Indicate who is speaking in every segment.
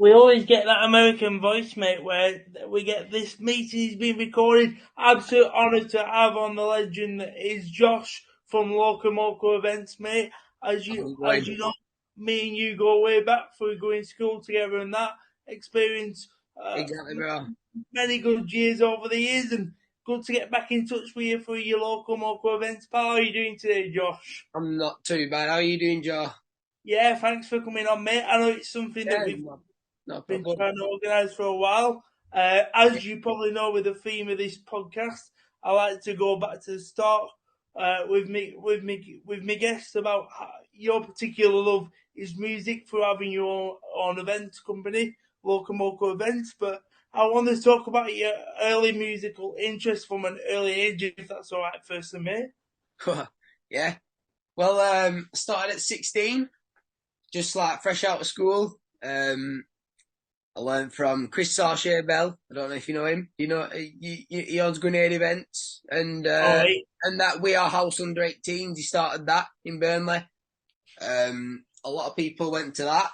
Speaker 1: We always get that American voice, mate, where we get this meeting's been recorded. Absolute honour to have on the legend that is Josh from LOCOMOCO Events, mate. As you know, me and you go way back for going to school together and that experience
Speaker 2: Exactly, bro.
Speaker 1: many good years over the years, and good to get back in touch with you for your LOCOMOCO Events, pal. How are you doing today, Josh?
Speaker 2: I'm not too bad. How are you doing, Joe?
Speaker 1: Yeah, thanks for coming on, mate. I know it's something that
Speaker 2: Yeah,
Speaker 1: we've
Speaker 2: no
Speaker 1: been
Speaker 2: problem.
Speaker 1: trying to organise for a while. As you probably know, with the theme of this podcast, I like to go back to the start with me guests about how your particular love is music for having your own event company, Locomoco Events. But I want to talk about your early musical interest from an early age, if that's all right, first of me.
Speaker 2: Yeah. Well, started at 16, just like fresh out of school. I learned from Chris Sarchet Bell. I don't know if you know him. You know, he owns Grenade Events,
Speaker 1: All right.
Speaker 2: and that We Are House Under 18s. He started that in Burnley. A lot of people went to that,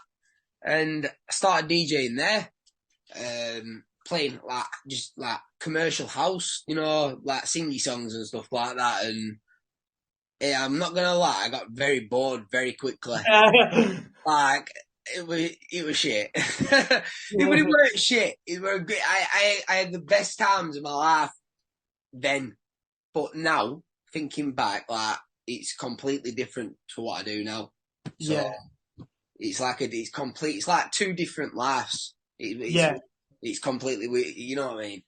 Speaker 2: and I started DJing there. Playing like just like commercial house, like singy songs and stuff like that. And yeah, I'm not gonna lie, I got very bored very quickly. Like it was shit. It weren't shit. It were great. I had the best times of my life then, but now thinking back, like it's completely different to what I do now. So
Speaker 1: Yeah,
Speaker 2: it's like two different lives.
Speaker 1: yeah.
Speaker 2: It's completely weird. You know what I mean?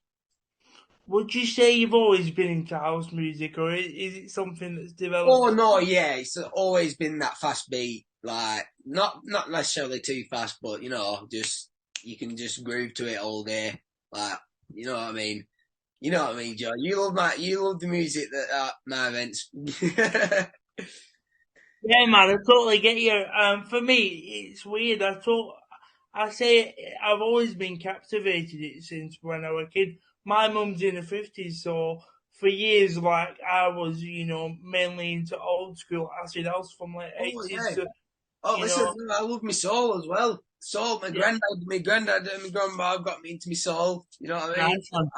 Speaker 1: Would you say you've always been into house music, or is it something that's
Speaker 2: Oh
Speaker 1: developed?
Speaker 2: no, yeah, it's always been that fast beat. Like not necessarily too fast, but just you can just groove to it all day. Like you know what I mean? You know what I mean, Joe? You love the music that my events.
Speaker 1: Yeah, man, I totally get you. For me, it's weird. I say I've always been captivated it since when I was a kid. My mum's in the 50s, so for years, like I was, mainly into old school acid house from late
Speaker 2: Oh
Speaker 1: 80s
Speaker 2: yeah.
Speaker 1: to,
Speaker 2: Oh,
Speaker 1: you
Speaker 2: listen,
Speaker 1: know,
Speaker 2: I love my soul as well. Soul,
Speaker 1: yeah,
Speaker 2: my granddad, and my grandma got me into my soul. You know what I mean?
Speaker 1: nice one.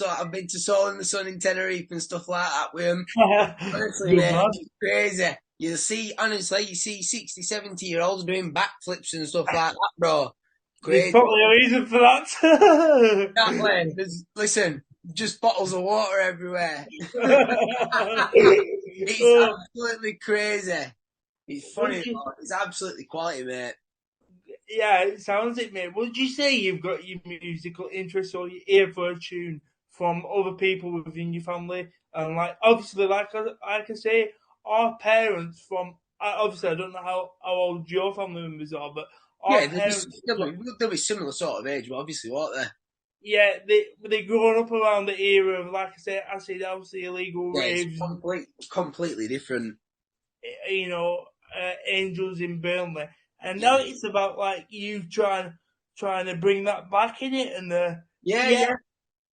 Speaker 2: I've been to Soul in the Sun in Tenerife and stuff like that with him. Honestly,
Speaker 1: Good
Speaker 2: mate,
Speaker 1: man.
Speaker 2: it's crazy. Honestly, you see 60, 70 year olds doing backflips and stuff like that, bro.
Speaker 1: There's
Speaker 2: Crazy.
Speaker 1: probably a reason for that.
Speaker 2: Exactly. Listen, just bottles of water everywhere. It's
Speaker 1: Oh,
Speaker 2: absolutely crazy. It's
Speaker 1: would
Speaker 2: funny,
Speaker 1: you
Speaker 2: though. It's absolutely quality, mate.
Speaker 1: Yeah, it sounds it, mate. Would you say you've got your musical interest or your ear for a tune from other people within your family? And like, obviously, like I say, our parents from obviously I don't know how old your family members are, but our
Speaker 2: Yeah,
Speaker 1: parents,
Speaker 2: they'll be similar sort of age, but obviously, what they?
Speaker 1: yeah, they grown up around the era of, like I say, acid house, the illegal
Speaker 2: Yeah, it's
Speaker 1: raves,
Speaker 2: completely different.
Speaker 1: you know, angels in Burnley, and
Speaker 2: Yeah,
Speaker 1: now it's about like you trying to bring that back in it, and
Speaker 2: yeah,
Speaker 1: yeah,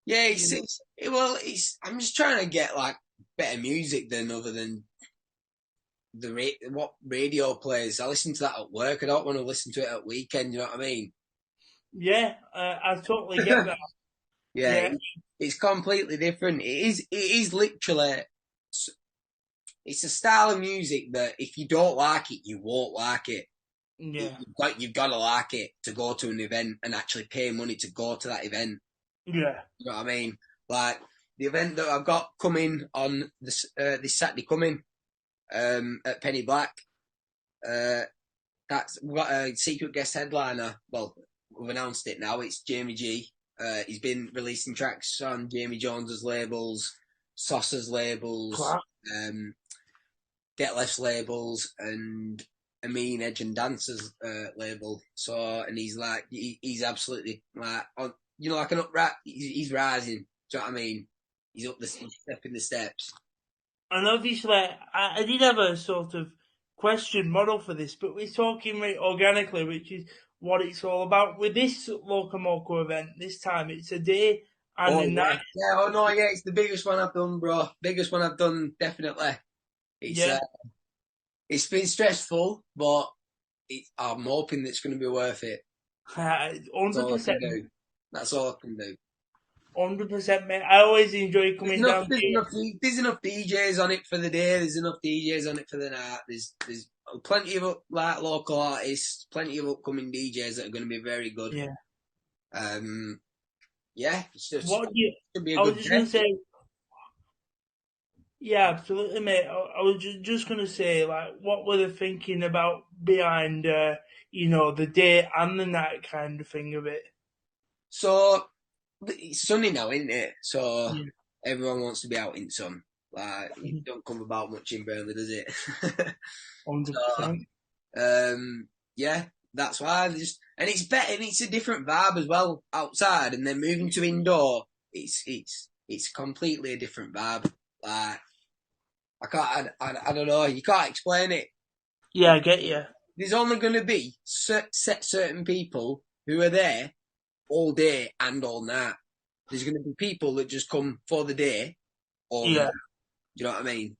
Speaker 2: yeah, yeah.
Speaker 1: you know,
Speaker 2: I'm just trying to get like better music than other than what radio plays. I listen to that at work. I don't want to listen to it at weekend. You know what I mean?
Speaker 1: yeah, I totally get that.
Speaker 2: Yeah,
Speaker 1: Yeah,
Speaker 2: it's completely different. It is literally. It's a style of music that if you don't like it, you won't like it.
Speaker 1: yeah,
Speaker 2: You've got to like it to go to an event and actually pay money to go to that event.
Speaker 1: yeah.
Speaker 2: You know what I mean? Like the event that I've got coming on this Saturday coming at Penny Black. Uh, we've got a secret guest headliner. Well, we've announced it now. It's Jamie G. He's been releasing tracks on Jamie Jones's labels, Saucer's labels,
Speaker 1: Class.
Speaker 2: um, Get Left's labels, and Amin Edge and Dancer's label. So, and he's absolutely like on, like an upright. He's rising. Do you know what I mean? He's stepping the steps.
Speaker 1: And obviously, I did have a sort of question model for this, but we're talking right organically, which is what it's all about. With this Locomoco event, this time it's a day and
Speaker 2: Oh
Speaker 1: a night.
Speaker 2: yeah, yeah. Oh no, yeah. It's the biggest one I've done, bro. Biggest one I've done, definitely. It's
Speaker 1: Yeah,
Speaker 2: it's been stressful, but I'm hoping it's going to be worth it. That's all I
Speaker 1: 100%.
Speaker 2: can do. That's all I can do.
Speaker 1: 100%, mate. I always enjoy
Speaker 2: There's
Speaker 1: coming
Speaker 2: enough,
Speaker 1: down
Speaker 2: there's
Speaker 1: here.
Speaker 2: enough, there's enough DJs on it for the day. There's enough DJs on it for the night. There's plenty of like local artists, plenty of upcoming DJs that are going to be very good.
Speaker 1: Yeah.
Speaker 2: Yeah, it's just
Speaker 1: What do you?
Speaker 2: should be a
Speaker 1: I was
Speaker 2: good
Speaker 1: just
Speaker 2: day.
Speaker 1: gonna say, yeah, absolutely, mate. I was just gonna say, like, what were they thinking about behind, the day and the night kind of thing of it?
Speaker 2: So it's sunny now, isn't it? So
Speaker 1: Yeah,
Speaker 2: everyone wants to be out in sun. Like it don't come about much in Burnley, does it?
Speaker 1: 100%.
Speaker 2: So yeah, that's why and it's better and it's a different vibe as well outside and then moving to indoor, it's completely a different vibe. Like I don't know, you can't explain it.
Speaker 1: Yeah, I get you.
Speaker 2: There's only going to be certain people who are there all day and all night. There's going to be people that just come for the day or the
Speaker 1: Yeah.
Speaker 2: night. Do you know what I mean?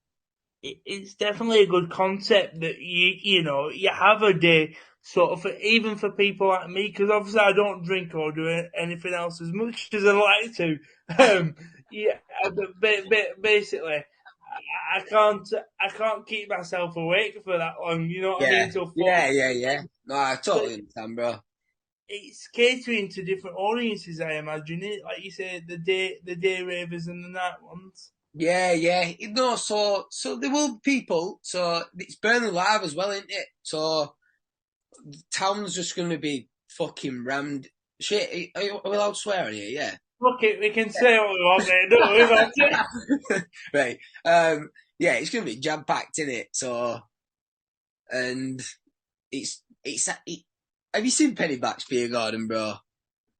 Speaker 1: It's definitely a good concept that you have a day sort of even for people like me, because obviously I don't drink or do anything else as much as I like to. Yeah, but basically I can't keep myself awake for that long. You know what I
Speaker 2: Yeah,
Speaker 1: mean? Till
Speaker 2: yeah. No, I
Speaker 1: so
Speaker 2: totally understand, bro.
Speaker 1: it's catering to different audiences. I imagine it, like you say, the day ravers and the night ones.
Speaker 2: Yeah. No, so there will be people. So it's Burnley Live as well, isn't it? So the town's just going to be fucking rammed. Shit, are we allowed to swear on here? Yeah.
Speaker 1: Look, we can say what we want, mate. Don't worry about it.
Speaker 2: Right. Yeah, it's going to be jam packed in it. So, and have you seen Pennyback's Beer Garden, bro?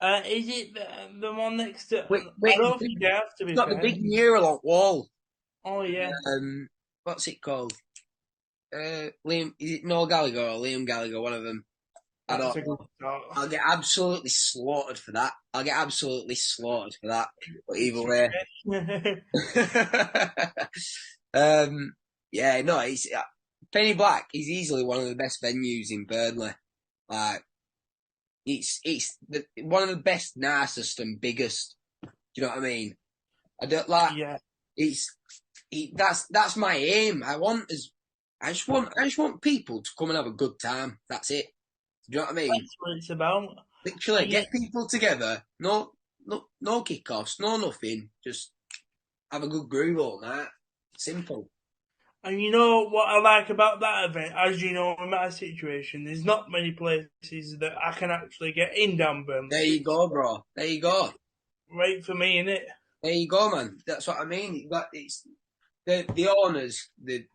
Speaker 1: Is it the one next to? I
Speaker 2: Wait,
Speaker 1: don't think they have, to
Speaker 2: it's
Speaker 1: be
Speaker 2: got the
Speaker 1: fair.
Speaker 2: big mural on wall.
Speaker 1: Oh yeah,
Speaker 2: What's it called? Liam, is it Noel Gallagher or Liam Gallagher? One of them. I
Speaker 1: that's
Speaker 2: don't
Speaker 1: a
Speaker 2: know.
Speaker 1: good start.
Speaker 2: I'll get absolutely slaughtered for that. I'll get absolutely slaughtered for that. But either
Speaker 1: It's
Speaker 2: way.
Speaker 1: okay.
Speaker 2: Yeah, no, it's Penny Black is easily one of the best venues in Burnley. Like, one of the best, nicest, and biggest. Do you know what I mean? I don't like.
Speaker 1: Yeah,
Speaker 2: That's my aim. I just want people to come and have a good time. That's it. Do you know what I mean?
Speaker 1: that's what it's about.
Speaker 2: Literally,
Speaker 1: And you,
Speaker 2: get people together. No kickoffs, no nothing. Just have a good groove all night. Simple.
Speaker 1: and you know what I like about that event, as you know, in my situation, there's not many places that I can actually get in down Burnley,
Speaker 2: There you
Speaker 1: which
Speaker 2: go, bro. There you go.
Speaker 1: right for me, innit?
Speaker 2: There you go, man. That's what I mean. It's the owners. They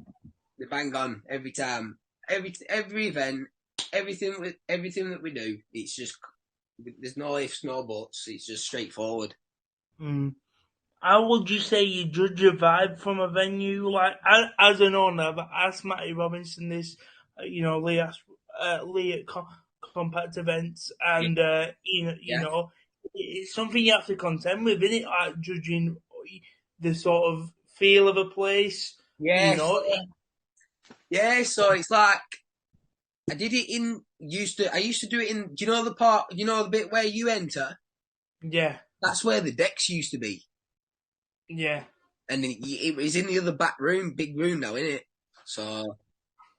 Speaker 2: bang on every time. Every event, everything that we do. It's just there's no ifs, no buts. It's just straightforward.
Speaker 1: Mm. How would you say you judge a vibe from a venue? Like, as an owner, I've asked Matty Robinson this, Lee at Compact Events,
Speaker 2: Yeah,
Speaker 1: and
Speaker 2: yeah,
Speaker 1: it's something you have to contend with, isn't it? Like judging the sort of feel of a place, you
Speaker 2: yeah.
Speaker 1: know.
Speaker 2: Yeah, so it's like I did it in I used to do it in. Do you know the part? You know the bit where you enter?
Speaker 1: Yeah,
Speaker 2: That's where the decks used to be,
Speaker 1: yeah,
Speaker 2: and it was in the other back room, big room now, isn't it? So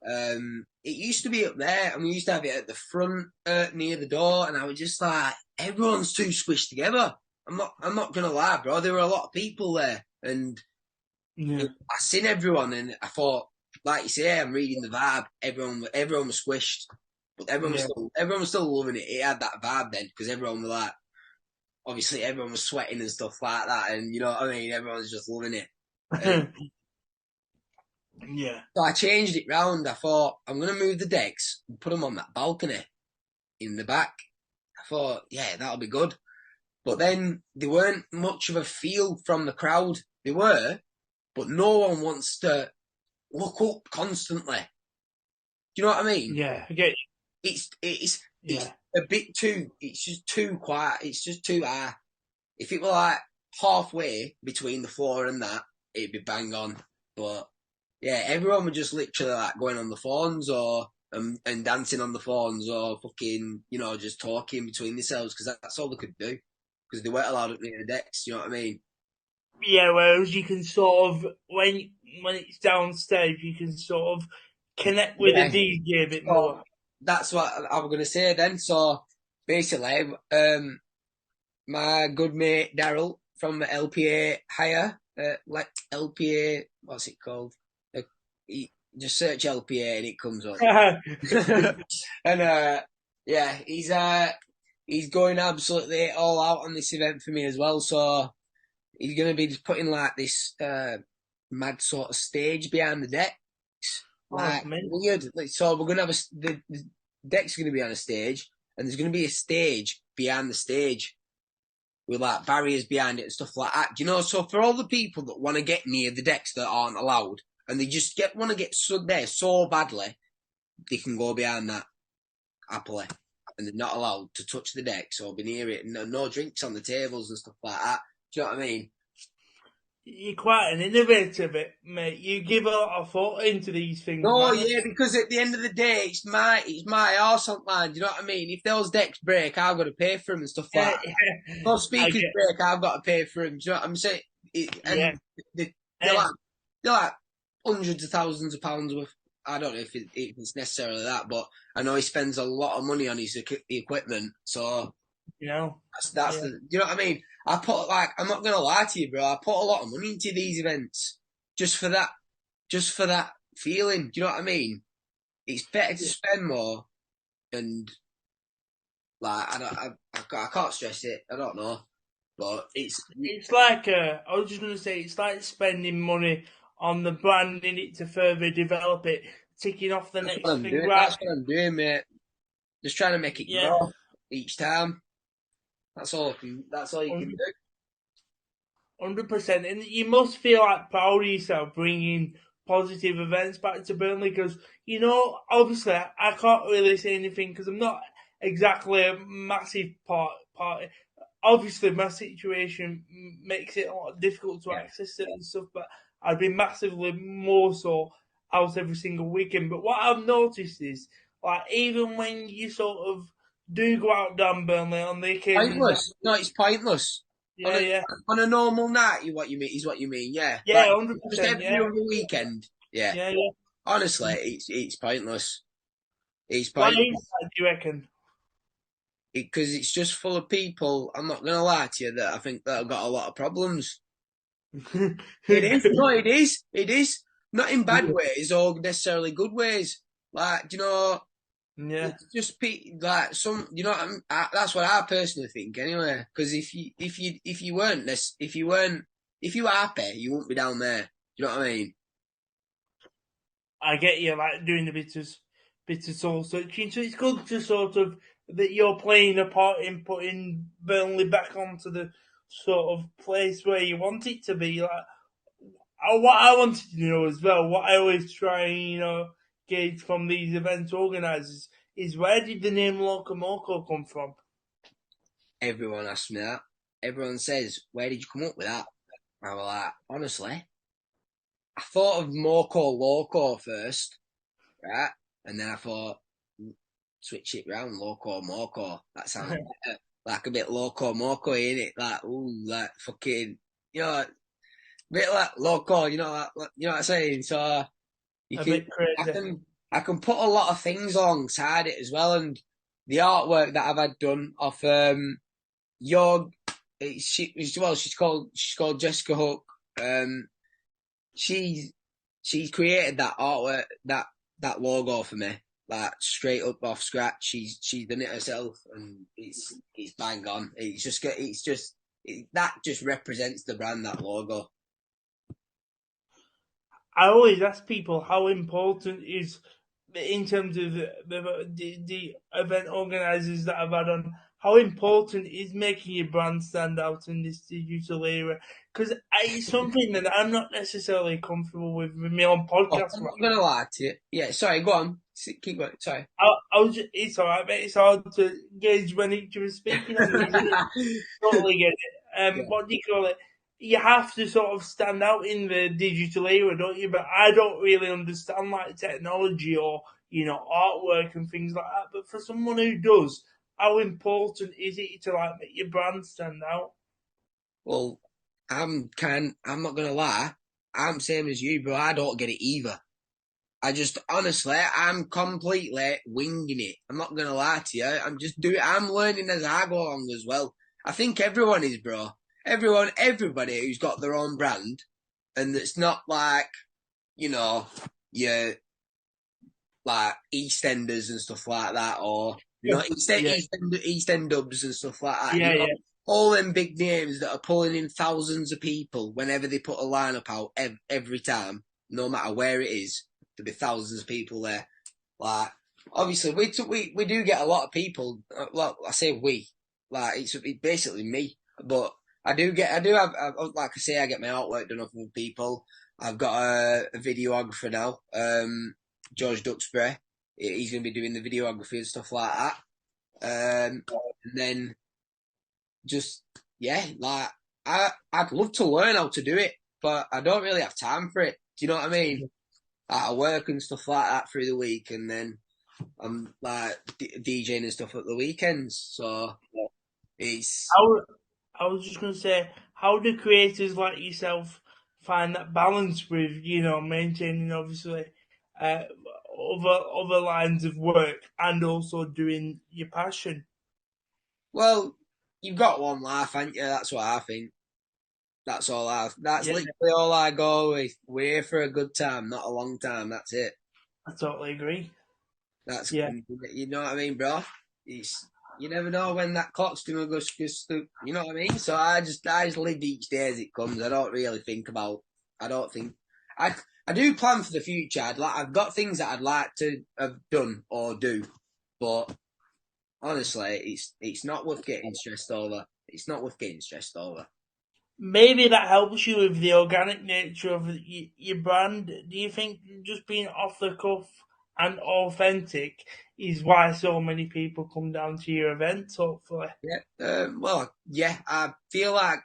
Speaker 2: it used to be up there, and we used to have it at the front near the door, and I was just like, everyone's too squished together. I'm not gonna lie, bro. There were a lot of people there, and
Speaker 1: yeah,
Speaker 2: I seen everyone, and I thought, like you say, I'm reading the vibe. Everyone was squished, but
Speaker 1: yeah.
Speaker 2: everyone was still loving it. It had that vibe then because everyone was like, obviously, everyone was sweating and stuff like that, and you know what I mean. Everyone was just loving it. And
Speaker 1: Yeah,
Speaker 2: so I changed it round. I thought I'm gonna move the decks and put them on that balcony in the back. I thought, yeah, that'll be good. But then there weren't much of a feel from the crowd. They were, but no one wants to look up constantly. Do you know what I mean?
Speaker 1: yeah. I get
Speaker 2: It's
Speaker 1: yeah,
Speaker 2: a bit too. It's just too quiet. It's just too high. If it were like halfway between the floor and that, it'd be bang on. But yeah, everyone was just literally like going on the phones or and dancing on the phones or fucking, just talking between themselves because that's all they could do because they weren't allowed up near the decks. You know what I mean?
Speaker 1: Yeah, whereas you can sort of when it's downstairs, you can sort of connect with the
Speaker 2: Yeah.
Speaker 1: DJ a bit
Speaker 2: So
Speaker 1: more.
Speaker 2: that's what I was gonna say then. So basically, my good mate Daryl from LPA Hire, like LPA, what's it called? Just search LPA and it comes up. And yeah, he's going absolutely all out on this event for me as well. So he's going to be just putting like this mad sort of stage behind the decks, like weird. Like, so we're going to have the decks are going to be on a stage, and there's going to be a stage behind the stage with like barriers behind it and stuff like that. Do you know? So for all the people that want to get near the decks that aren't allowed, and they just want to get stood there so badly, they can go behind that happily, and they're not allowed to touch the decks or be near it. No drinks on the tables and stuff like that. Do you know what I mean?
Speaker 1: You're quite an innovator, mate. You give a lot of thought into these things,
Speaker 2: No,
Speaker 1: man.
Speaker 2: yeah, because at the end of the day, it's my arse on line. Do you know what I mean? If those decks break, I've got to pay for them and stuff like that. If those speakers break, I've got to pay for them. Do you know what I'm saying? And they're like hundreds of thousands of pounds worth. I don't know if it's necessarily that, but I know he spends a lot of money on his equipment. So that's the. Do you know what I mean? I put I'm not gonna lie to you, bro. I put a lot of money into these events just for that feeling. Do you know what I mean? It's better to spend more, and I can't stress it. I don't know, but it's
Speaker 1: like I was just gonna say it's like spending money on the brand in it to further develop it, ticking off the next thing. Right,
Speaker 2: that's what I'm doing, mate. Just trying to make it grow each time. That's all you can do.
Speaker 1: 100%, and you must feel like proud of yourself bringing positive events back to Burnley because obviously I can't really say anything because I'm not exactly a massive party. Obviously, my situation makes it a lot difficult to access it and stuff, but I'd be massively more so out every single weekend. But what I've noticed is, like, even when you sort of do go out down Burnley on the occasions,
Speaker 2: pointless. No, it's pointless. On a normal night, what you mean? Yeah.
Speaker 1: Yeah, 100%.
Speaker 2: Just every other weekend. Yeah. Honestly, it's pointless. It's pointless.
Speaker 1: Why is that, do you reckon?
Speaker 2: Because it's just full of people. I'm not gonna lie to you that I think that have got a lot of problems. It is. No, it is. It is. Not in bad ways or necessarily good ways. Like, do you know?
Speaker 1: Yeah.
Speaker 2: It's just like some. You know what that's what I personally think. Anyway, because if you were happy, you wouldn't be down there. Do you know what I mean?
Speaker 1: I get you, like doing the bit of soul searching. So it's good to sort of that you're playing a part in putting Burnley back onto the sort of place where you want it to be. Like what I wanted to know as well, what I always try and gauge from these event organisers is where did the name LOCOMOCO come from?
Speaker 2: Everyone asks me that. Everyone says, "Where did you come up with that?" I was like, honestly, I thought of Moco Loco first, right? And then I thought, switch it round, Loco Moco. That sounds better. Like a bit Loco Moco, innit? Like, ooh, like fucking, a bit like Loco, you know what I'm saying? So, I can put a lot of things alongside it as well, and the artwork that I've had done of she's called Jessica Hook. She's created that artwork, that logo for me, like straight up off scratch. She's done it herself, and it's bang on. That just represents the brand, that logo.
Speaker 1: I always ask people how important is, in terms of the event organisers that I've had on, how important is making your brand stand out in this digital era? Because it's something that I'm not necessarily comfortable with my own podcast.
Speaker 2: I'm not going to lie to you. Yeah, sorry, go on. Keep going, sorry.
Speaker 1: It's alright, mate. It's hard to gauge when each was speaking on these. Totally get it. What do you call it? you have to sort of stand out in the digital era, don't you? But I don't really understand like technology or artwork and things like that. But for someone who does, how important is it to like make your brand stand out?
Speaker 2: Well, I'm not gonna lie, I'm same as you, bro. I don't get it either. I just honestly, I'm completely winging it. I'm not gonna lie to you. I'm learning as I go along as well. I think everyone is, bro. Everybody who's got their own brand, and it's not like you know, your like EastEnders and stuff like that, or
Speaker 1: Yeah,
Speaker 2: East End dubs and stuff like that.
Speaker 1: yeah, yeah.
Speaker 2: All them big names that are pulling in thousands of people whenever they put a lineup out every time, no matter where it is, there'll be thousands of people there. Like, obviously, we do get a lot of people. Well, I say we, like it's basically me, but I do have, like I say, I get my artwork done off of people. I've got a videographer now, George Duxbury. He's going to be doing the videography and stuff like that. And then just like I'd love to learn how to do it, but I don't really have time for it. Do you know what I mean? Like, I work and stuff like that through the week, and then I'm like DJing and stuff at the weekends. So it's
Speaker 1: I was just going to say, how do creators like yourself find that balance with maintaining obviously uh, other lines of work and also doing your passion?
Speaker 2: well, you've got one life, haven't you? That's what I think. That's
Speaker 1: Yeah,
Speaker 2: literally all I go with. We're here for a good time, not a long time. That's it.
Speaker 1: I totally agree.
Speaker 2: That's
Speaker 1: Yeah,
Speaker 2: you know what I mean, bro. It's you never know when that clock's gonna go. You know what I mean. So I just live each day as it comes. I don't really think about. I don't think I I do plan for the future. I've got things that I'd like to have done or do, but honestly, it's not worth getting stressed over. It's not worth getting stressed over.
Speaker 1: maybe that helps you with the organic nature of your brand. Do you think just being off the cuff and authentic is why so many people come down to your events? Hopefully.
Speaker 2: Yeah. Well, yeah. I feel like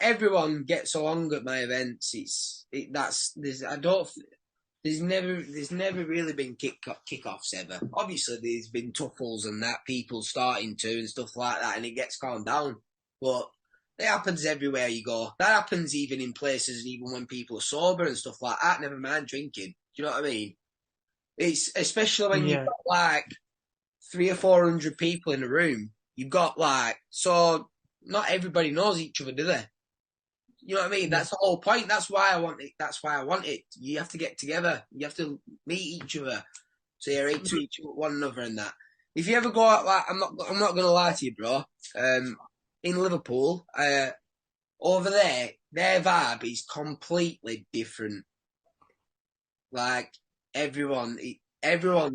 Speaker 2: everyone gets along at my events. That's there's I don't there's never really been kickoffs ever. Obviously, there's been tuffles and that people starting to and stuff like that, and it gets calmed down. But it happens everywhere you go. That happens even in places, even when people are sober and stuff like that. Never mind drinking. Do you know what I mean? It's especially when you've
Speaker 1: Yeah.
Speaker 2: got like 300 or 400 people in a room. You've got like so not everybody knows each other, do they? You know what I mean?
Speaker 1: Yeah.
Speaker 2: That's the whole point. That's why I want it. That's why I want it. You have to get together. You have to meet each other. So you're to each one another and that. If you ever go out, like I'm not gonna lie to you, bro. In Liverpool, over there, their vibe is completely different. Like everyone's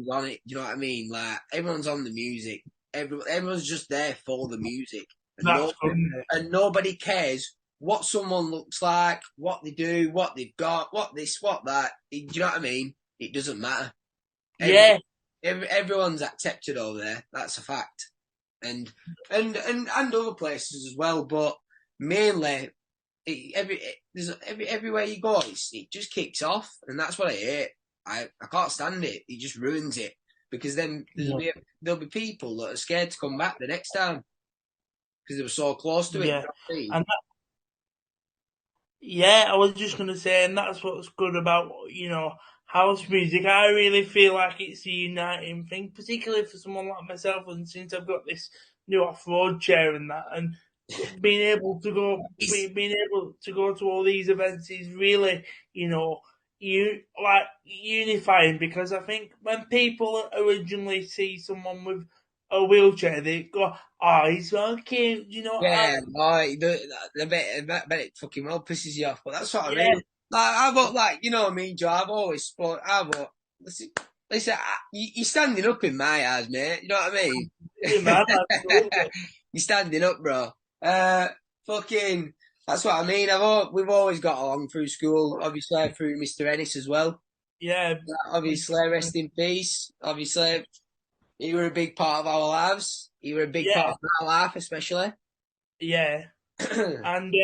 Speaker 2: on it. You know what I mean? Like everyone's on the music. Everyone's just there for the music, and
Speaker 1: That's good.
Speaker 2: nobody cares what someone looks like, what they do, what they've got, what this, what that. Do you know what I mean? It doesn't matter. Every,
Speaker 1: Yeah,
Speaker 2: everyone's accepted over there. That's a fact, and and other places as well. But mainly, everywhere you go, it just kicks off, and that's what I hate. I can't stand it. It just ruins it because then there'll be people that are scared to come back the next time because they were so close to it. You
Speaker 1: yeah.
Speaker 2: know what I mean?
Speaker 1: And yeah, I was just gonna say, and that's what's good about house music. I really feel like it's a uniting thing, particularly for someone like myself. And since I've got this new off-road chair and that, and being able to go to all these events is really unifying, because I think when people originally see someone with a wheelchair, they go, "Oh, he's so cute,"
Speaker 2: Yeah, like, I bet it fucking well pisses you off, but that's what I
Speaker 1: yeah,
Speaker 2: mean. Like, I've got, like, you know what I mean, Joe, listen, you're standing up in my eyes, mate, you know what I mean?
Speaker 1: yeah, man, absolutely.
Speaker 2: You're standing up, bro. Fucking, that's what I mean. We've always got along through school, obviously, through Mr. Ennis as well.
Speaker 1: Yeah,
Speaker 2: Obviously, rest in peace. Obviously, you were a big part of our lives. You were a big part
Speaker 1: yeah,
Speaker 2: of my life, especially.
Speaker 1: yeah. And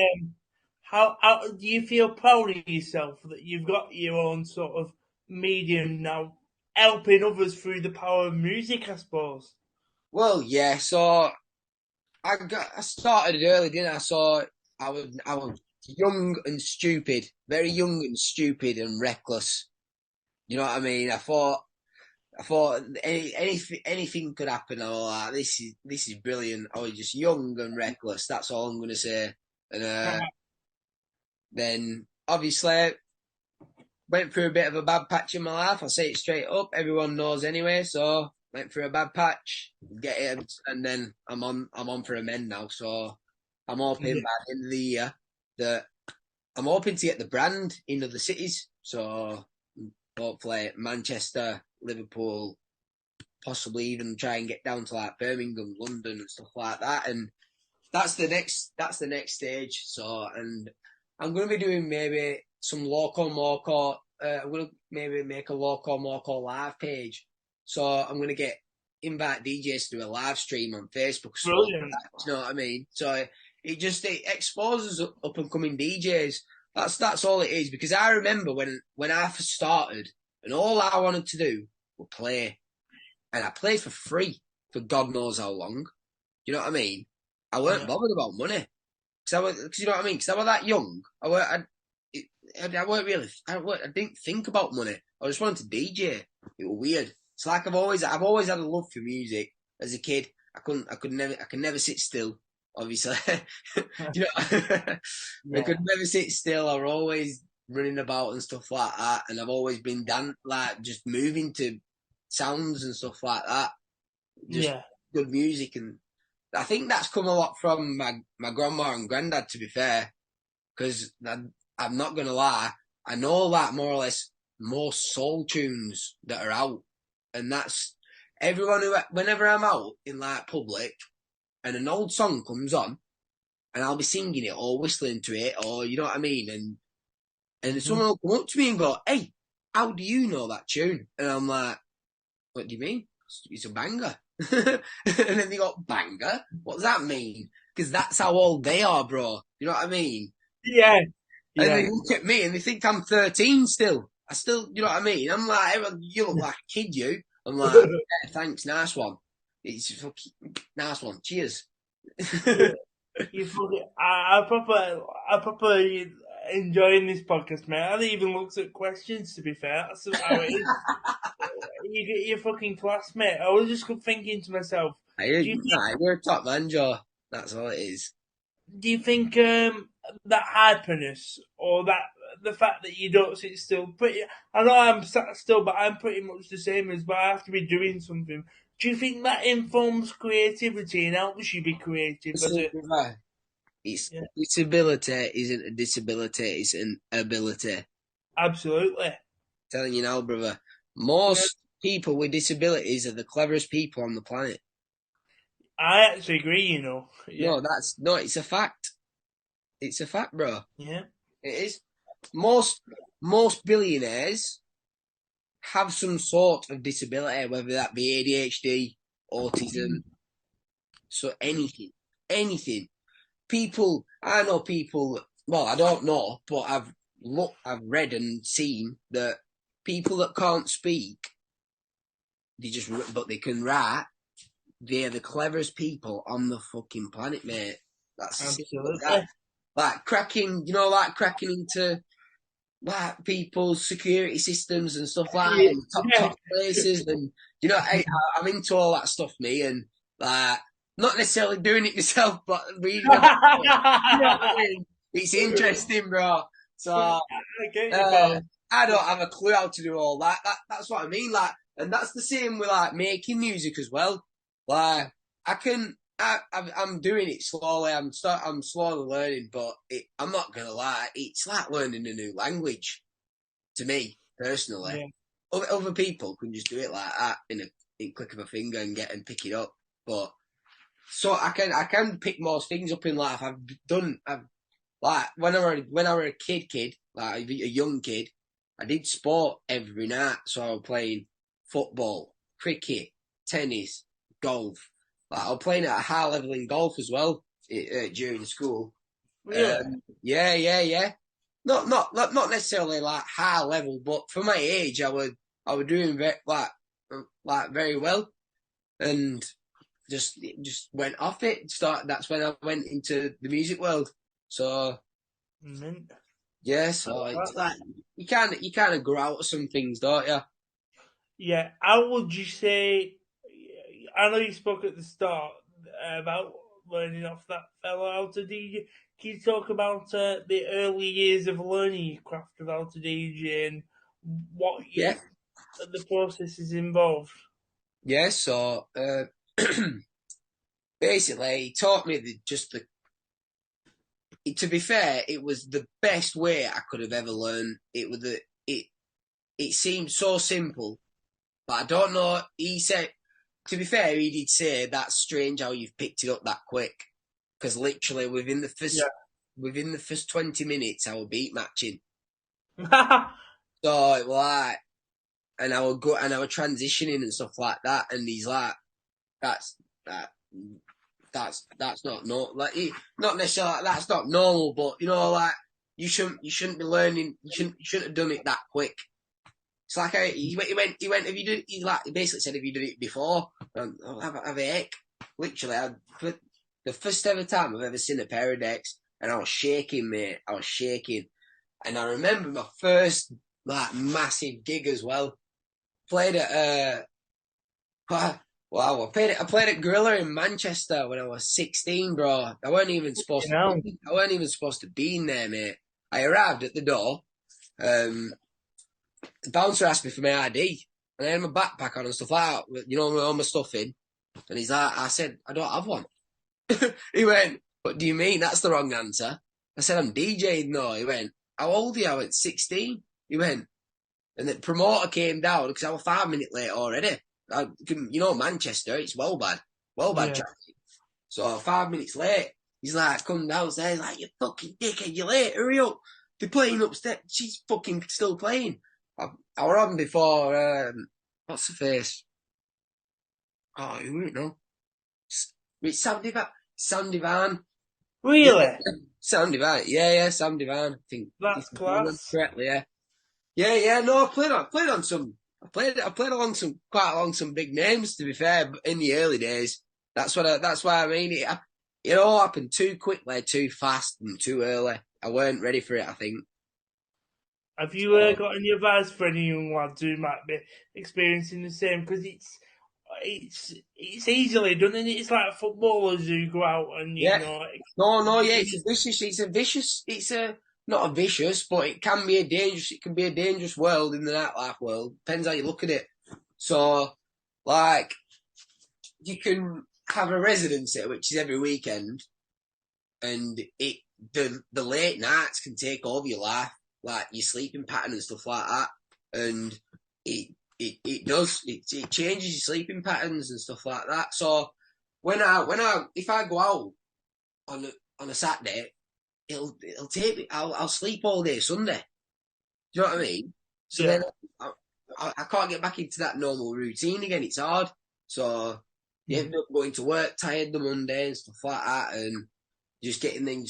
Speaker 1: how do you feel proud of yourself that you've got your own sort of medium now, helping others through the power of music, I suppose?
Speaker 2: Well, yeah. So I started early, didn't I? So I was young and stupid, very young and stupid and reckless. You know what I mean? I thought anything could happen. I was like, this is brilliant. I was just young and reckless. That's all I'm gonna say. And then obviously went through a bit of a bad patch in my life. I'll say it straight up. Everyone knows anyway. So went through a bad patch, get it, and then I'm on for a mend now. So I'm hoping
Speaker 1: Yeah.
Speaker 2: by the end of the year that I'm hoping to get the brand in other cities. So hopefully Manchester, Liverpool, possibly even try and get down to like Birmingham, London, and stuff like that. And that's the next stage. So, and I'm going to be doing maybe some LOCOMOCO. I'm going to maybe make a LOCOMOCO live page. So I'm going to invite DJs to do a live stream on Facebook.
Speaker 1: Brilliant.
Speaker 2: You know what I mean? So it exposes up and coming DJs. That's all it is. Because I remember when I first started, and all I wanted to do was play, and I played for free for God knows how long. You know what I mean? I weren't bothered about money. Cause you know what I mean? Because I was that young. I didn't think about money. I just wanted to DJ. It was weird. It's like I've always had a love for music. As a kid, I could never sit still. Obviously, you know, I could never sit still. I was always running about and stuff like that. And I've always been just moving to sounds and stuff like that. Just good music, and I think that's come a lot from my grandma and granddad, to be fair, because I'm not going to lie, I know that more or less most soul tunes that are out, and that's whenever I'm out in like public and an old song comes on, and I'll be singing it or whistling to it, or you know what I mean, and someone will come up to me and go, "Hey, how do you know that tune?" And I'm like, "What do you mean? It's a banger." And then they go, "Banger? What does that mean?" Because that's how old they are, bro. You know what I mean?
Speaker 1: Yeah.
Speaker 2: And they look at me and they think I'm 13 still. You know what I mean? I'm like, "You look like a kid, you." I'm like, "Yeah, thanks, nice one. It's fucking nice one. Cheers."
Speaker 1: You fucking, I proper enjoying this podcast, mate. I haven't even looked at questions, to be fair. That's how it is. You're fucking class, mate. I was just thinking to myself,
Speaker 2: You're a top man, Joe. That's all it is.
Speaker 1: do you think that hyperness or that the fact that you don't sit still, I know I'm sat still, but I'm pretty much the same as, but I have to be doing something. Do you think that informs creativity and helps you be creative?
Speaker 2: Disability isn't a disability, it's an ability.
Speaker 1: Absolutely.
Speaker 2: Telling you now, brother. Most people with disabilities are the cleverest people on the planet.
Speaker 1: I actually agree, you know. Yeah.
Speaker 2: No, it's a fact. It's a fact, bro.
Speaker 1: Yeah.
Speaker 2: It is. Most billionaires have some sort of disability, whether that be ADHD, autism, so anything. I know people, well, I don't know, but I've read and seen that people that can't speak, but they can write, they're the cleverest people on the fucking planet, mate. That's
Speaker 1: absolutely.
Speaker 2: Like cracking into like people's security systems and stuff like that, and top places, and you know, I'm into all that stuff, me, and like not necessarily doing it myself, but reading about it. You know what I mean? It's interesting, bro. So I don't have a clue how to do all that. That's what I mean, like, and that's the same with like making music as well. Like I'm doing it slowly. I'm slowly learning, but I'm not gonna lie. It's like learning a new language to me personally. Yeah. Other people can just do it like that in a click of a finger and pick it up. But so I can pick most things up in life. I've like when I were a kid, like a young kid, I did sport every night. So I was playing football, cricket, tennis, golf. Like, I was playing at a high level in golf as well during school.
Speaker 1: Really?
Speaker 2: Yeah. Not necessarily like high level, but for my age, I was doing very well, and just went off it. That's when I went into the music world. So
Speaker 1: Mint.
Speaker 2: yeah, so it's like you kind of grow out of some things, don't you?
Speaker 1: Yeah. How would you say? I know you spoke at the start about learning off that fellow how to DJ. Can you talk about the early years of learning your craft of how to DJ and what
Speaker 2: Yeah,
Speaker 1: the process is involved?
Speaker 2: yeah. So basically, he taught me the. To be fair, it was the best way I could have ever learned. It seemed so simple, but I don't know. He said, to be fair, he did say that's strange how you've picked it up that quick, because literally within the first 20 minutes, I was beat matching.
Speaker 1: Yeah.
Speaker 2: So it was like, and I would go and I was transitioning and stuff like that, and he's like, that's that. That's not like not necessarily like, that's not normal, but like you shouldn't be learning. You shouldn't have done it that quick. It's like he went. Have you done? He basically said, have you done it before? Have a heck. Literally, for the first ever time I've ever seen a pair of decks, and I was shaking, mate. I was shaking, and I remember my first like massive gig as well. Played at wow, I played at Gorilla in Manchester when I was 16, bro. I weren't even supposed to be. I weren't even supposed to be in there, mate. I arrived at the door. The bouncer asked me for my ID, and I had my backpack on and stuff like that. All my stuff in. And he's like, I said, I don't have one. He went, what do you mean? That's the wrong answer. I said, I'm DJing. No. He went, how old are you? I went, 16. He went, and the promoter came down because I was 5 minutes late already. Manchester, it's well bad traffic. So 5 minutes late, he's like, come downstairs, like, you fucking dickhead, you're late, hurry up. They're playing upstairs, she's fucking still playing. I were on before, what's the face? Oh, who don't know? It's Sam Divan.
Speaker 1: Really?
Speaker 2: Yeah, Sam Divan. Yeah, Sam Divan. I think
Speaker 1: That's class.
Speaker 2: correctly, yeah. Yeah. No, I played on some. I played quite along some big names. To be fair, in the early days, that's why I mean it all happened too quickly, too fast, and too early. I weren't ready for it. I think.
Speaker 1: Have you got any advice for any young lads who might be experiencing the same? Because it's easily done, and it's like footballers who go out and
Speaker 2: Yeah. No. Yeah, it's a vicious. It's not a vicious, but it can be a dangerous. It can be a dangerous world in the nightlife world. Depends how you look at it. So, like, you can have a residency, which is every weekend, and the late nights can take over your life, like your sleeping pattern and stuff like that, and it changes your sleeping patterns and stuff like that. So if I go out on a Saturday, it'll take me. I'll sleep all day Sunday. Do you know what I mean? So then I can't get back into that normal routine again. It's hard. So you end up going to work tired the Monday and stuff like that, and just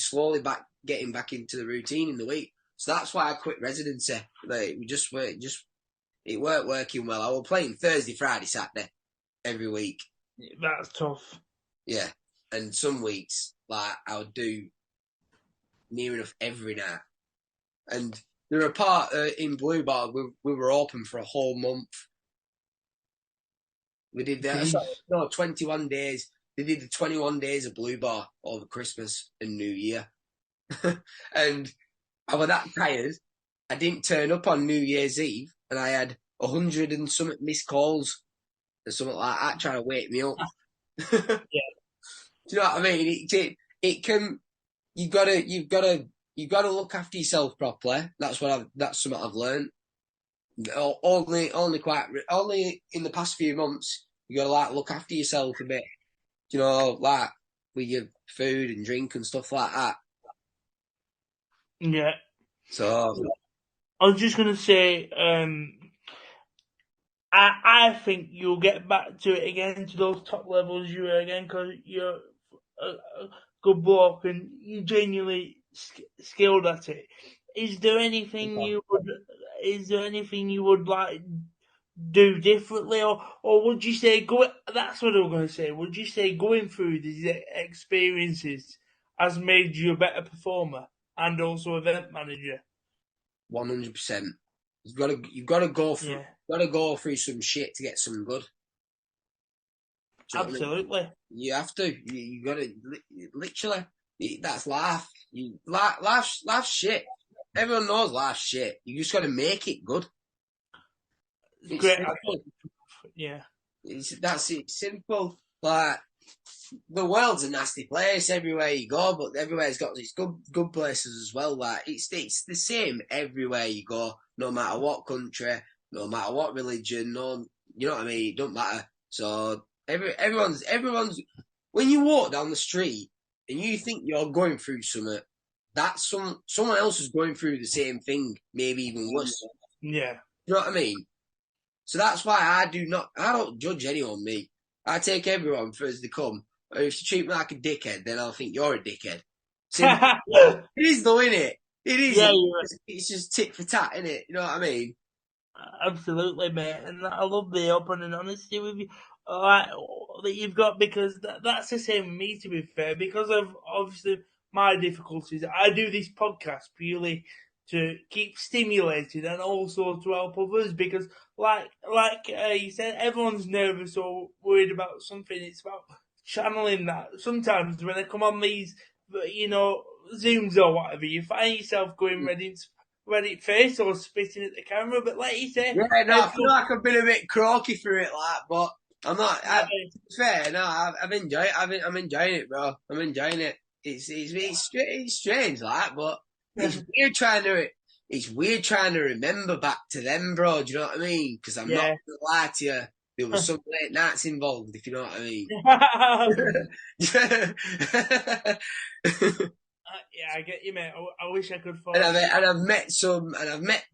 Speaker 2: slowly getting back into the routine in the week. So that's why I quit residency. Like, it weren't working well. I was playing Thursday, Friday, Saturday every week.
Speaker 1: That's tough.
Speaker 2: Yeah, and some weeks like I would do near enough every night. And there were a part in Blue Bar we were open for a whole month. We did 21 days. They did the 21 days of Blue Bar over Christmas and New Year. And I was that tired. I didn't turn up on New Year's Eve, and I had 100 and something missed calls and something like that trying to wake me up.
Speaker 1: Yeah.
Speaker 2: Do you know what I mean? It can. You've got to look after yourself properly. That's something I've learned. Only in the past few months, you got to like look after yourself a bit. Like with your food and drink and stuff like that.
Speaker 1: Yeah.
Speaker 2: So
Speaker 1: I was just going to say, I think you'll get back to it again, to those top levels you were again, because you're a good bloke and you genuinely skilled at it. Is there anything you would like do differently, or would you say that's what I'm going to say. Would you say going through these experiences has made you a better performer and also event manager?
Speaker 2: 100%. You've got to go through.
Speaker 1: Yeah.
Speaker 2: Got to go through some shit to get some good.
Speaker 1: Absolutely. I mean?
Speaker 2: You have to. You got to literally. That's life. Life's shit. Everyone knows life's shit. You just got to make it good. It's
Speaker 1: great.
Speaker 2: Simple.
Speaker 1: Yeah.
Speaker 2: That's it. Simple. Like, the world's a nasty place everywhere you go, but everywhere's got its good places as well. Like, it's the same everywhere you go, no matter what country, no matter what religion, you know what I mean? It don't matter. So everyone's when you walk down the street and you think you're going through something, that's someone else is going through the same thing, maybe even worse.
Speaker 1: Yeah.
Speaker 2: You know what I mean? So that's why I don't judge anyone, me. I take everyone for as they come. If you treat me like a dickhead, then I'll think you're a dickhead. It is though, innit? It is.
Speaker 1: Yeah,
Speaker 2: it's just tit for tat, innit? You know what I mean?
Speaker 1: Absolutely, mate. And I love the open and honesty with you that you've got, because that's the same with me, to be fair. Because of, obviously, my difficulties, I do this podcast purely to keep stimulated and also to help others, because like you said, everyone's nervous or worried about something. It's about channeling that. Sometimes when I come on these, Zooms or whatever, you find yourself going Reddit face or spitting at the camera, but like you say,
Speaker 2: yeah, no, I feel like I've been a bit croaky through it, like, but I'm not. It's fair, no, I've enjoyed. I'm enjoying it, bro. I'm enjoying it. It's strange, like, but it's weird trying to remember back to them, bro. Do you know what I mean? Because I'm not gonna lie to you. There was some late nights involved, if you know what I mean.
Speaker 1: Yeah, I get you, mate. I wish I could.
Speaker 2: And I've met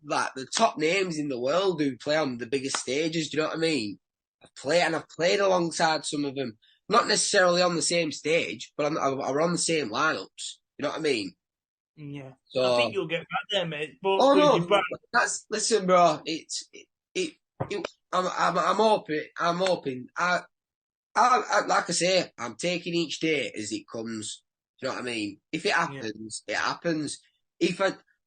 Speaker 2: like the top names in the world who play on the biggest stages. Do you know what I mean? I've played alongside some of them, not necessarily on the same stage, but we're on the same lineups. You know what I mean?
Speaker 1: Yeah.
Speaker 2: So
Speaker 1: I think you'll get back there, mate. But
Speaker 2: listen, bro. I'm hoping. I like I say, I'm taking each day as it comes. Do you know what I mean? If it happens, it happens.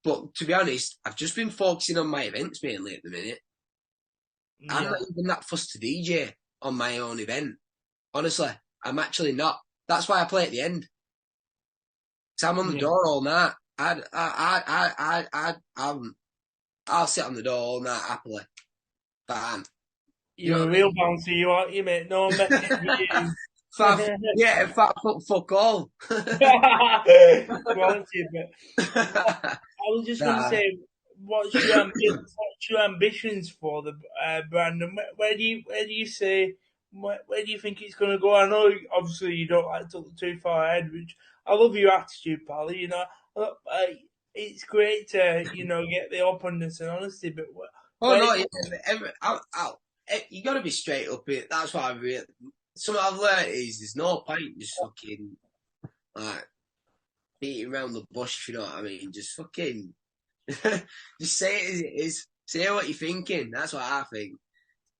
Speaker 2: But to be honest, I've just been focusing on my events mainly at the minute. I'm not even that fussed to DJ on my own event. Honestly, I'm actually not. That's why I play at the end. Because I'm on the door all night. I'll sit on the door all night happily. Bam.
Speaker 1: You're a real bouncer, you aren't you, mate? No, mate.
Speaker 2: Fuck all.
Speaker 1: I was just going to say, what's your ambitions for the brand, and where do you think it's going to go? I know, obviously, you don't like to look too far ahead, which I love your attitude, pal. You know, it's great to get the openness and honesty, but
Speaker 2: you got to be straight up. That's what something I've learned is there's no point just fucking like beating around the bush, if you know what I mean. Just fucking just say it as it is. Say what you're thinking. That's what I think.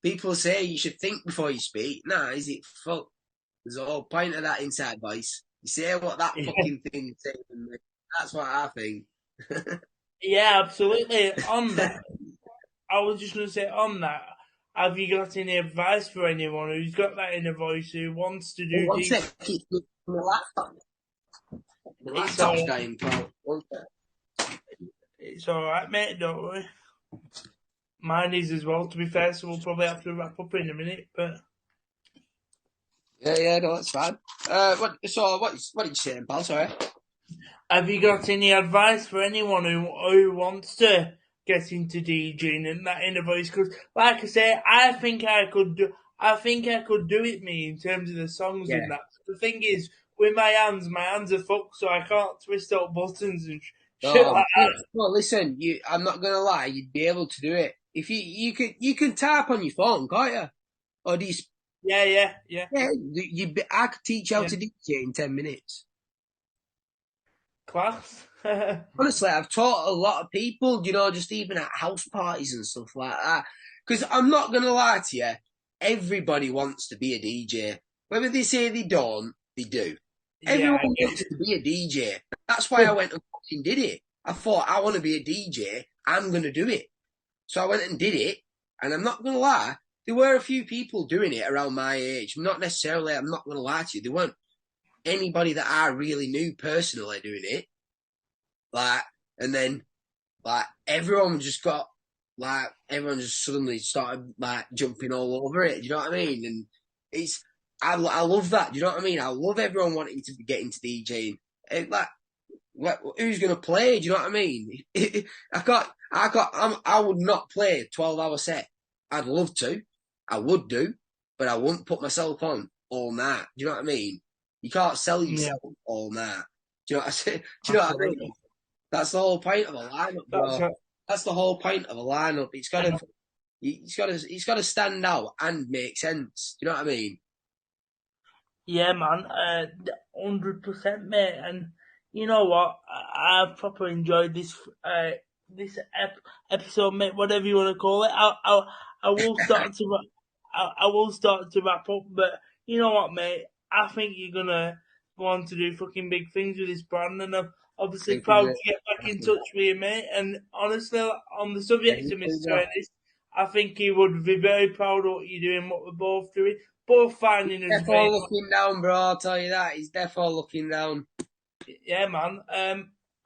Speaker 2: People say you should think before you speak. Nah, is it fuck? There's a whole point of that inside voice. You say what that fucking thing is saying. That's what I think.
Speaker 1: Yeah, absolutely. On that, I was just going to say, on that, have you got any advice for anyone who's got that inner voice, who wants to do It's alright, mate, don't worry. Mine is as well, to be fair, so we'll probably have to wrap up in a minute, but...
Speaker 2: Yeah, no, that's fine. What did you say then, pal? Sorry.
Speaker 1: Have you got any advice for anyone who wants to get into DJing and that inner voice? Because, like I say, I think I could do it, me, in terms of the songs and that. The thing is, with my hands are fucked, so I can't twist up buttons and shit like that.
Speaker 2: Well, listen, I'm not gonna lie, you'd be able to do it if you can type on your phone, can't you? Or do you?
Speaker 1: Yeah.
Speaker 2: I could teach you how to DJ in 10 minutes.
Speaker 1: Class.
Speaker 2: Honestly, I've taught a lot of people, just even at house parties and stuff like that. Because I'm not going to lie to you, everybody wants to be a DJ. Whether they say they don't, they do.
Speaker 1: Yeah,
Speaker 2: Everyone
Speaker 1: I get
Speaker 2: wants to be a DJ. That's why I went and fucking did it. I thought, I want to be a DJ, I'm going to do it. So I went and did it, and I'm not going to lie, there were a few people doing it around my age. Not necessarily, I'm not going to lie to you, there weren't anybody that I really knew personally doing it. And then, everyone just suddenly started, jumping all over it. Do you know what I mean? And I love that. Do you know what I mean? I love everyone wanting to get into DJing. Who's going to play? Do you know what I mean? I would not play a 12-hour set. I'd love to. I would do, but I wouldn't put myself on all night. Do you know what I mean? You can't sell yourself all night. Do you know what I mean? That's the whole point of a lineup, bro. That's the whole point of a lineup. It's got to stand out and make sense. Do you know what I mean?
Speaker 1: Yeah, man, 100%, mate. And you know what? I've properly enjoyed this episode, mate. Whatever you want to call it. I will start to I will start to wrap up, but you know what, mate? I think you're gonna go on to do fucking big things with this brand, and I'm obviously proud to get back in touch with you, mate. And honestly, on the subject of Mr. Ennis, I think he would be very proud of what you're doing, what we're both doing. Both finding his way.
Speaker 2: Defo looking down, bro. I'll tell you that. He's defo looking down.
Speaker 1: Yeah, man.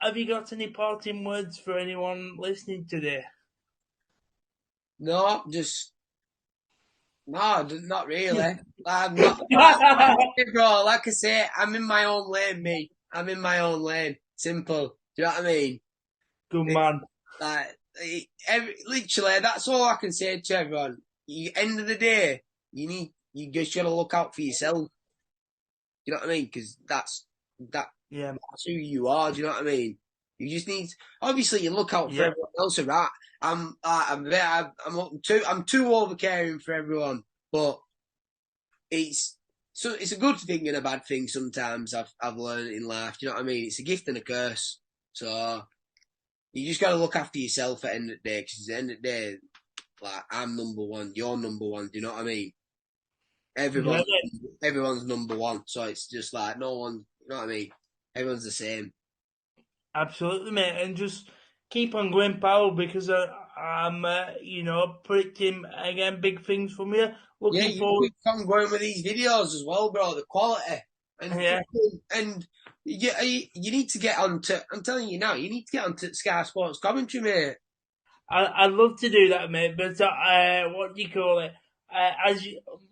Speaker 1: Have you got any parting words for anyone listening today?
Speaker 2: No, not really. I'm not, bro. Like I say, I'm in my own lane, me. I'm in my own lane. Simple. Do you know what I mean?
Speaker 1: Good man.
Speaker 2: Literally, that's all I can say to everyone. End of the day, you just gotta look out for yourself. You know what I mean? Because that's who you are. Do you know what I mean? You just need. Obviously, you look out for everyone else, right? I'm too overcaring for everyone, but it's a good thing and a bad thing sometimes. I've learned in life. Do you know what I mean? It's a gift and a curse. So you just gotta look after yourself at the end of the day. Because at the end of the day, I'm number one, you're number one. Do you know what I mean? Everyone's number one, so it's just no one. You know what I mean? Everyone's the same.
Speaker 1: Absolutely, mate, and just keep on going, pal, because I'm, predicting again big things from you. Looking forward.
Speaker 2: Keep on going with these videos as well, bro. The quality and you need to get onto. I'm telling you now, you need to get onto Sky Sports commentary, mate.
Speaker 1: I'd love to do that, mate, but what do you call it?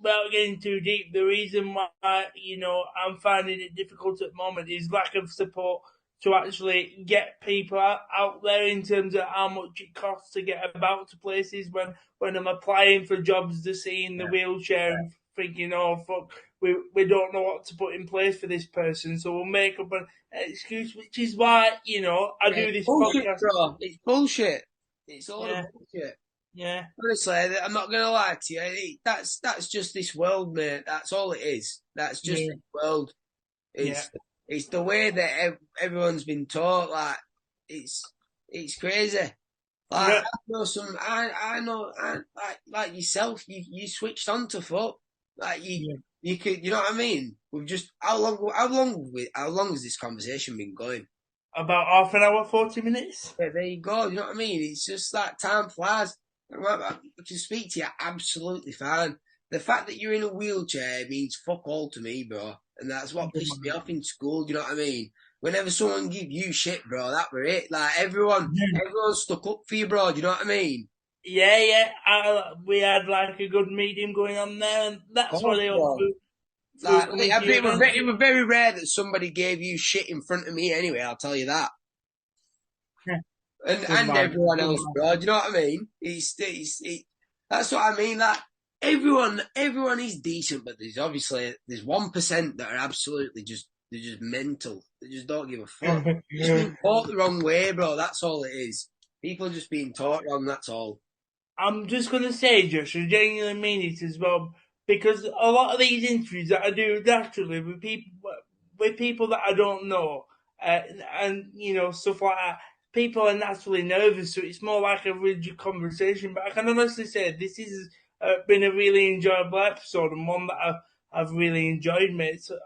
Speaker 1: Without getting too deep, the reason why I'm finding it difficult at the moment is lack of support to actually get people out there in terms of how much it costs to get about to places when I'm applying for jobs to see in the wheelchair and thinking, oh fuck, we don't know what to put in place for this person, so we'll make up an excuse, which is why I do this
Speaker 2: bullshit,
Speaker 1: podcast.
Speaker 2: Bro. It's bullshit. It's all bullshit.
Speaker 1: Yeah.
Speaker 2: Honestly, I'm not gonna lie to you. That's just this world, mate. That's all it is. That's just this world. It's the way that everyone's been taught. It's crazy. I know like yourself. You switched on to foot. You could. You know what I mean? We've just how long has this conversation been going?
Speaker 1: About half an hour, 40 minutes.
Speaker 2: Yeah, there you go. You know what I mean? It's just time flies. I can speak to you absolutely fine. The fact that you're in a wheelchair means fuck all to me, bro. And that's what pissed me off in school. Do you know what I mean? Whenever someone give you shit, bro, that were it. Everyone stuck up for you, bro. Do you know what I mean?
Speaker 1: Yeah. We had a good medium going on there, and that's what they all do.
Speaker 2: It was very rare that somebody gave you shit in front of me anyway, I'll tell you that. And everyone else, bro. Do you know what I mean? That's what I mean. Everyone is decent, but there's 1% that are absolutely they're just mental. They just don't give a fuck. Just being taught the wrong way, bro. That's all it is. People are just being taught wrong. That's all.
Speaker 1: I'm just gonna say, Josh, I genuinely mean it as well, because a lot of these interviews that I do naturally with people that I don't know, and stuff like that. People are naturally nervous, so it's more like a rigid conversation. But I can honestly say this has been a really enjoyable episode, and one that I've really enjoyed, mate. It's up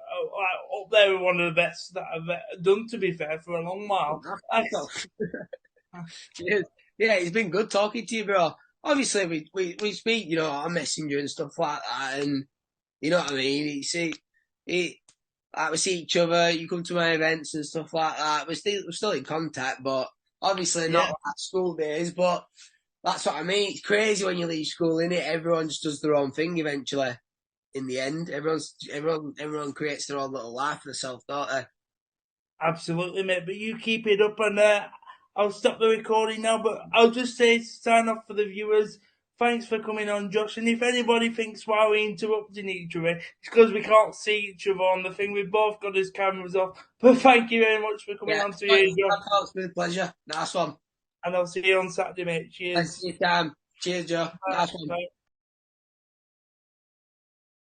Speaker 1: there with one of the best that I've done, to be fair, for a long while. Thanks.
Speaker 2: Cheers. Yeah, it's been good talking to you, bro. Obviously, we speak, on Messenger and stuff like that, and you know what I mean. Like we see each other. You come to my events and stuff like that. We're still in contact, but obviously not like school days. But that's what I mean. It's crazy when you leave school, innit? Everyone just does their own thing eventually. In the end, everyone creates their own little life for themselves, don't they?
Speaker 1: Absolutely, mate. But you keep it up, and I'll stop the recording now. But I'll just say to sign off for the viewers. Thanks for coming on, Josh. And if anybody thinks why we're interrupting each other, it's because we can't see each other on the thing. We've both got his cameras off. But thank you very much for coming on to you, Josh.
Speaker 2: It's been a pleasure. Nice one.
Speaker 1: And I'll see you on Saturday, mate. Cheers.
Speaker 2: Thanks for your time. Cheers, Joe. Nice one.
Speaker 1: Bye.